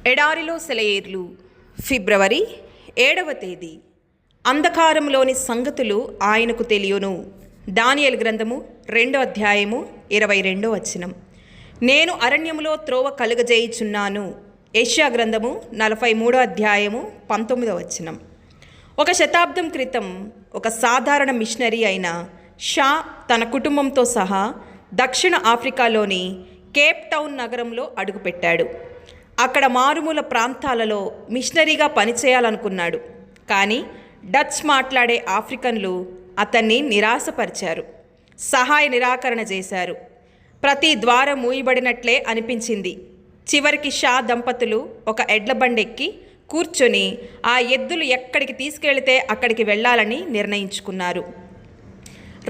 ఎడారిలో సెలయేర్లు ఫిబ్రవరి 7వ తేదీ. అంధకారంలోని సంగతులు ఆయనకు తెలియను. దానియేలు గ్రంథము 2వ అధ్యాయము 22వ వచనం. నేను అరణ్యములో త్రోవ కలుగజేయుచున్నాను. యెషయా గ్రంథము 43వ అధ్యాయము 19వ వచనం. ఒక శతాబ్దం క్రితం ఒక సాధారణ మిషనరీ అయిన షా తన కుటుంబంతో సహా దక్షిణ ఆఫ్రికాలోని కేప్ టౌన్ నగరంలో అడుగుపెట్టాడు. అక్కడ మారుమూల ప్రాంతాలలో మిషనరీగా పనిచేయాలనుకున్నాడు. కానీ డచ్ మాట్లాడే ఆఫ్రికన్లు అతన్ని నిరాశపరిచారు, సహాయ నిరాకరణ చేశారు. ప్రతి ద్వారం మూయబడినట్లే అనిపించింది. చివరికి షా దంపతులు ఒక ఎడ్ల బండెక్కి కూర్చొని ఆ ఎద్దులు ఎక్కడికి తీసుకెళితే అక్కడికి వెళ్ళాలని నిర్ణయించుకున్నారు.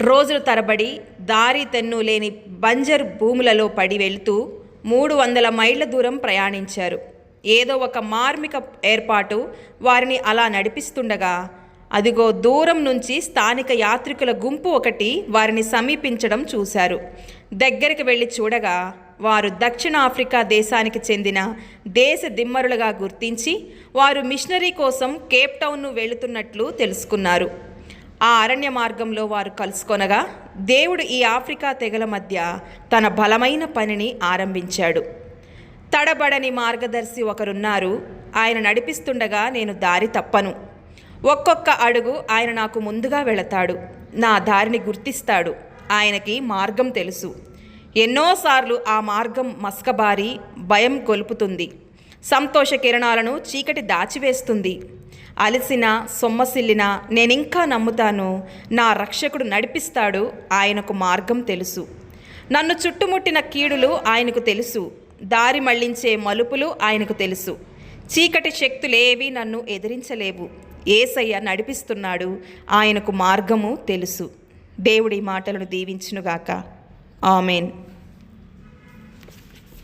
రోజుల తరబడి దారి తెన్ను లేని బంజరు భూములలో పడి వెళుతూ 300 మైళ్ళ దూరం ప్రయాణించారు. ఏదో ఒక మార్మిక ఏర్పాటు వారిని అలా నడిపిస్తుండగా అదిగో దూరం నుంచి స్థానిక యాత్రికుల గుంపు ఒకటి వారిని సమీపించడం చూశారు. దగ్గరికి వెళ్ళి చూడగా వారు దక్షిణ ఆఫ్రికా దేశానికి చెందిన దేశ దిమ్మరులుగా గుర్తించి వారు మిషనరీ కోసం కేప్ టౌన్ను వెళుతున్నట్లు తెలుసుకున్నారు. ఆ అరణ్య మార్గంలో వారు కలుసుకొనగా దేవుడు ఈ ఆఫ్రికా తెగల మధ్య తన బలమైన పనిని ఆరంభించాడు. తడబడని మార్గదర్శి ఒకరున్నారు. ఆయన నడిపిస్తుండగా నేను దారి తప్పను. ఒక్కొక్క అడుగు ఆయన నాకు ముందుగా వెళతాడు. నా దారిని గుర్తిస్తాడు. ఆయనకి మార్గం తెలుసు. ఎన్నోసార్లు ఆ మార్గం మస్కబారి భయం గొలుపుతుంది. సంతోష కిరణాలను చీకటి దాచివేస్తుంది. అలసిన సొమ్మసిల్లిన నేనింకా నమ్ముతాను, నా రక్షకుడు నడిపిస్తాడు. ఆయనకు మార్గం తెలుసు. నన్ను చుట్టుముట్టిన కీడులు ఆయనకు తెలుసు. దారి మళ్లించే మలుపులు ఆయనకు తెలుసు. చీకటి శక్తులేవి నన్ను ఎదిరించలేవు. యేసయ్య నడిపిస్తున్నాడు. ఆయనకు మార్గము తెలుసు. దేవుడి మాటలను దీవించునుగాక. ఆమెన్.